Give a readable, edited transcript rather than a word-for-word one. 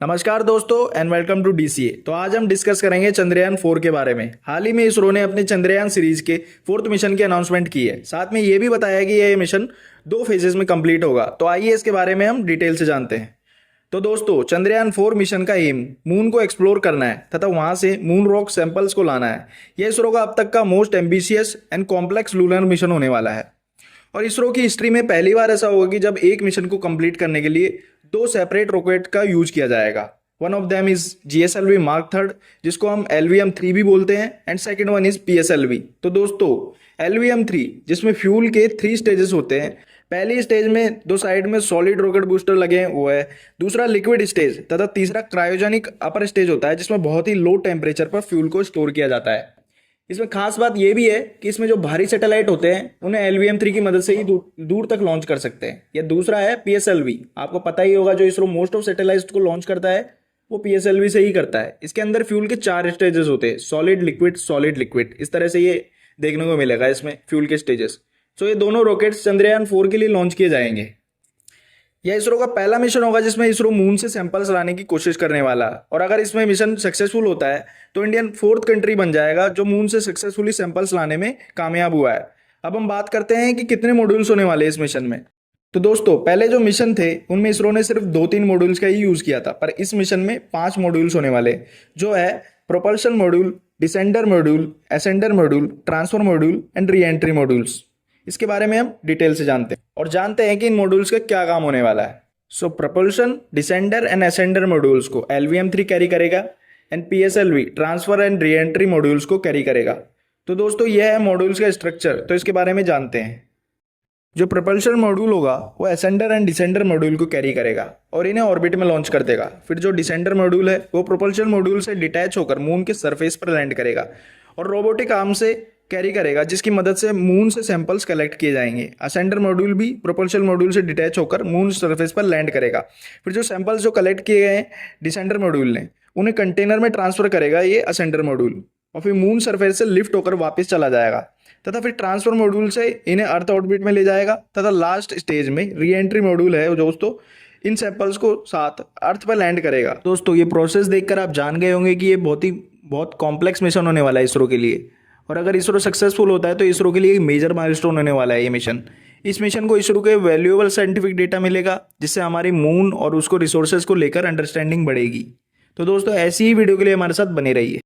नमस्कार दोस्तों and welcome to DCA. तो आज हम डिस्कस करेंगे चंद्रयान 4 के बारे में। हाल ही में इसरो ने अपने चंद्रयान सीरीज के 4th मिशन की अनाउंसमेंट की है। साथ में ये भी बताया कि यह मिशन 2 फेजेस में कंप्लीट होगा। तो आइए इसके बारे में हम डिटेल से जानते हैं। तो दोस्तों, चंद्रयान 4 मिशन का एम मून को एक्सप्लोर करना है तथा वहां से मून रॉक सैंपल्स को लाना है। यह इसरो का अब तक का most ambitious and complex lunar mission होने वाला है और इसरो की हिस्ट्री में पहली बार ऐसा होगा कि जब एक मिशन को कंप्लीट करने के लिए 2 सेपरेट रॉकेट का यूज किया जाएगा। One of them is GSLV Mark 3 जिसको हम LVM-3 भी बोलते हैं and second one is PSLV। तो दोस्तों, LVM-3 जिसमें फ्यूल के 3 स्टेजेस होते हैं। पहली स्टेज में 2 साइड में सॉलिड रॉकेट बूस्टर लगे हैं, वो है। दूसरा लिक्विड स्टेज तथा तीसरा क्रायोजेनिक अपर स्टेज होता है जिसमें बहुत ही लो टेम्परेचर पर फ्यूल को स्टोर किया जाता है। इसमें खास बात यह भी है कि इसमें जो भारी सैटेलाइट होते हैं उन्हें LVM-3 की मदद से ही दूर तक लॉन्च कर सकते हैं। या दूसरा है PSLV। आपको पता ही होगा, जो इसरो मोस्ट ऑफ सैटेलाइट को लॉन्च करता है वो PSLV से ही करता है। इसके अंदर फ्यूल के 4 स्टेजेस होते हैं, सॉलिड लिक्विड। इस तरह से ये देखने को मिलेगा इसमें फ्यूल के स्टेजेस। तो ये दोनों रॉकेट्स चंद्रयान 4 के लिए लॉन्च किए जाएंगे। यह इसरो का पहला मिशन होगा जिसमें इसरो मून से सैंपल्स लाने की कोशिश करने वाला है। और अगर इसमें मिशन सक्सेसफुल होता है तो इंडियन 4th कंट्री बन जाएगा जो मून से सक्सेसफुली सैंपल्स लाने में कामयाब हुआ है। अब हम बात करते हैं कि कितने मॉड्यूल्स होने वाले हैं इस मिशन में। तो दोस्तों, पहले जो मिशन थे उनमें इसरो ने सिर्फ 2-3 मॉड्यूल्स का ही यूज किया था, पर इस मिशन में 5 मॉड्यूल्स होने वाले, जो है propulsion module, descender module, ascender module, transfer module and re entry modules. इसके बारे में हम डिटेल से जानते हैं और जानते हैं कि इन मॉड्यूल्स का क्या काम होने वाला है। So propulsion, descender and ascender modules को LVM-3 कैरी करेगा and PSLV transfer and re entry modules को कैरी करेगा। तो दोस्तों, यह है मॉड्यूल्स का स्ट्रक्चर। तो इसके बारे में जानते हैं। जो प्रोपल्शन मॉड्यूल होगा वो असेंडर एंड डिसेंडर मॉड्यूल को कैरी करेगा और इन्हें ऑर्बिट में लॉन्च कर देगा। फिर जो डिसेंडर मॉड्यूल है वो प्रोपल्शन मॉड्यूल से डिटैच होकर मून के सरफेस पर लैंड करेगा और रोबोटिक आर्म से कैरी करेगा, जिसकी मदद से मून से सैंपल्स कलेक्ट किए जाएंगे। असेंडर मॉड्यूल भी प्रोपल्शन मॉड्यूल से डिटैच होकर मून सरफेस पर लैंड करेगा। फिर जो सैंपल्स जो कलेक्ट किए गए हैं डिसेंडर मॉड्यूल ने, उन्हें कंटेनर में ट्रांसफर करेगा ये असेंडर मॉड्यूल और फिर मून सरफेस से लिफ्ट होकर वापस चला जाएगा तथा फिर ट्रांसफर मॉड्यूल से इन्हें अर्थ ऑर्बिट में ले जाएगा तथा लास्ट स्टेज में री एंट्री मॉड्यूल है दोस्तों, इन सैंपल्स को साथ अर्थ पर लैंड करेगा। दोस्तों, ये प्रोसेस देखकर आप जान गए होंगे कि ये बहुत कॉम्प्लेक्स मिशन होने वाला है इसरो के लिए। और अगर इसरो सक्सेसफुल होता है तो इसरो के लिए एक मेजर माइलस्टोन होने वाला है ये मिशन। इस मिशन को इसरो के वैल्यूएबल साइंटिफिक डेटा मिलेगा जिससे हमारी मून और उसको रिसोर्सेज को लेकर अंडरस्टैंडिंग बढ़ेगी। तो दोस्तों, ऐसी ही वीडियो के लिए हमारे साथ बने रहिए।